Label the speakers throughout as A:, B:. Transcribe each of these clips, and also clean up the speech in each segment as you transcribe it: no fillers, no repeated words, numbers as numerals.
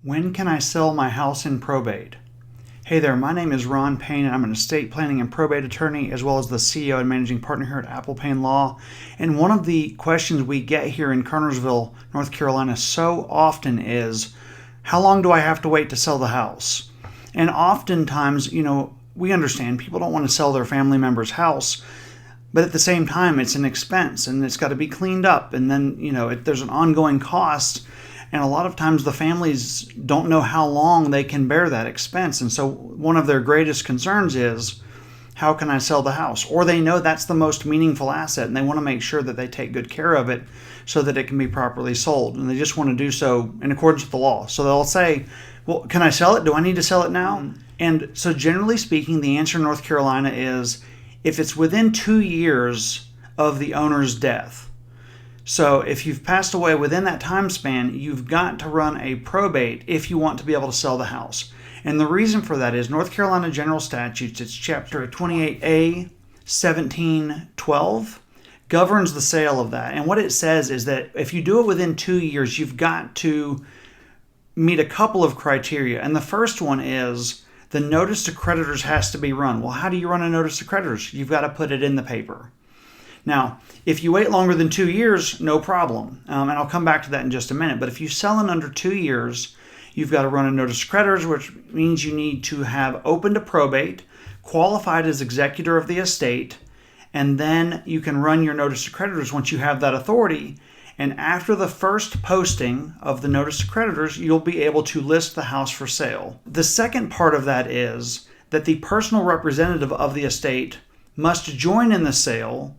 A: When can I sell my house in probate? Hey there, my name is Ron Payne, and I'm an estate planning and probate attorney, as well as the CEO and managing partner here at Payne Law. And one of the questions we get here in Kernersville, North Carolina, so often is, how long do I have to wait to sell the house? And oftentimes, we understand people don't want to sell their family member's house, but at the same time, it's an expense and it's got to be cleaned up. And then, there's an ongoing cost. And a lot of times the families don't know how long they can bear that expense. And so one of their greatest concerns is, how can I sell the house? Or they know that's the most meaningful asset and they want to make sure that they take good care of it so that it can be properly sold. And they just want to do so in accordance with the law. So they'll say, well, can I sell it? Do I need to sell it now? And so generally speaking, the answer in North Carolina is if it's within 2 years of the owner's death. So if you've passed away within that time span, you've got to run a probate if you want to be able to sell the house. And the reason for that is North Carolina General Statutes, it's Chapter 28A, 1712, governs the sale of that. And what it says is that if you do it within 2 years, you've got to meet a couple of criteria. And the first one is the notice to creditors has to be run. Well, how do you run a notice to creditors? You've got to put it in the paper. Now, if you wait longer than 2 years, no problem. And I'll come back to that in just a minute. But if you sell in under 2 years, you've got to run a notice to creditors, which means you need to have opened a probate, qualified as executor of the estate, and then you can run your notice to creditors once you have that authority. And after the first posting of the notice to creditors, you'll be able to list the house for sale. The second part of that is that the personal representative of the estate must join in the sale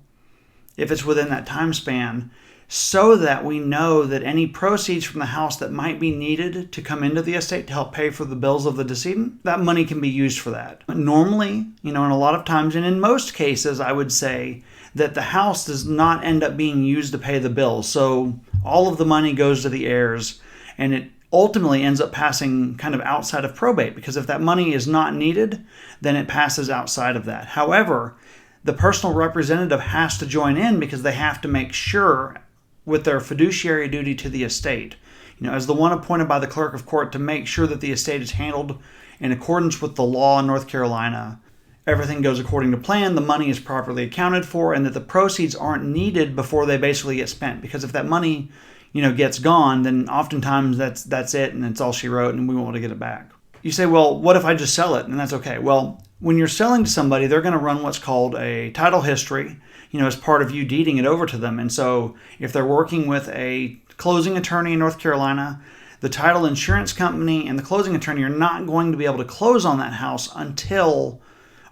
A: if it's within that time span, so that we know that any proceeds from the house that might be needed to come into the estate to help pay for the bills of the decedent, that money can be used for that. Normally, and a lot of times, and in most cases, I would say that the house does not end up being used to pay the bills. So all of the money goes to the heirs, and it ultimately ends up passing kind of outside of probate, because if that money is not needed, then it passes outside of that. However, the personal representative has to join in because they have to make sure with their fiduciary duty to the estate, as the one appointed by the clerk of court to make sure that the estate is handled in accordance with the law in North Carolina. Everything goes according to plan, the money is properly accounted for, and that the proceeds aren't needed before they basically get spent. Because if that money, gets gone, then oftentimes that's it and it's all she wrote and we won't want to get it back. You say, well, what if I just sell it? And that's okay. Well, when you're selling to somebody, they're going to run what's called a title history, as part of you deeding it over to them. And so if they're working with a closing attorney in North Carolina, the title insurance company and the closing attorney are not going to be able to close on that house until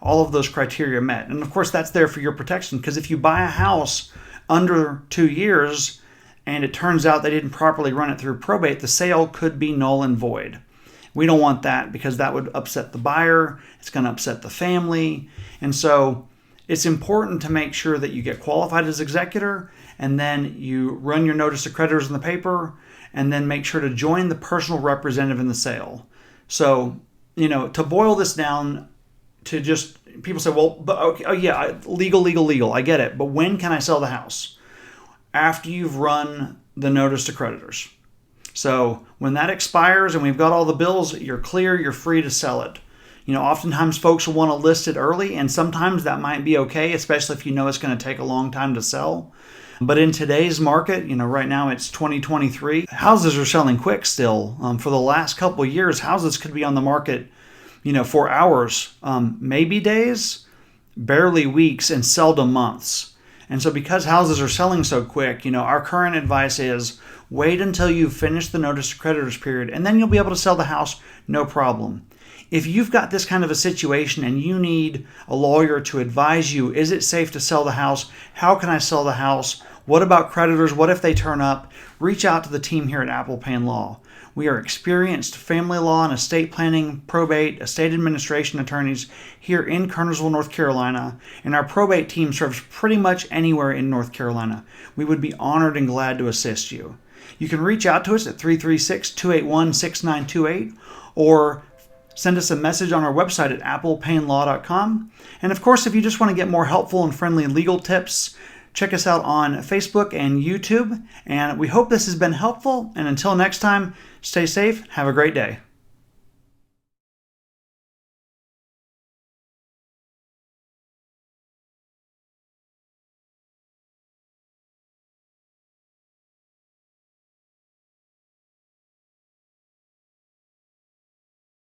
A: all of those criteria are met. And of course, that's there for your protection, because if you buy a house under 2 years and it turns out they didn't properly run it through probate, the sale could be null and void. We don't want that because that would upset the buyer. It's going to upset the family. And so it's important to make sure that you get qualified as executor, and then you run your notice to creditors in the paper, and then make sure to join the personal representative in the sale. So, to boil this down to just, people say, well, but okay, oh yeah, legal. I get it. But when can I sell the house? After you've run the notice to creditors. So when that expires and we've got all the bills, you're clear, you're free to sell it. Oftentimes folks will want to list it early, and sometimes that might be okay, especially if it's going to take a long time to sell. But in today's market, right now it's 2023, houses are selling quick still. For the last couple of years, houses could be on the market, for hours, maybe days, barely weeks, and seldom months. And so because houses are selling so quick, our current advice is wait until you've finished the notice to creditors period, and then you'll be able to sell the house, no problem. If you've got this kind of a situation and you need a lawyer to advise you, is it safe to sell the house? How can I sell the house? What about creditors? What if they turn up? Reach out to the team here at Payne Law. We are experienced family law and estate planning, probate, estate administration attorneys here in Kernersville, North Carolina, and our probate team serves pretty much anywhere in North Carolina. We would be honored and glad to assist you. You can reach out to us at 336-281-6928 or send us a message on our website at applepaynelaw.com. And of course, if you just want to get more helpful and friendly legal tips, Check us out on Facebook and YouTube. And we hope this has been helpful. And until next time, stay safe. Have a great day.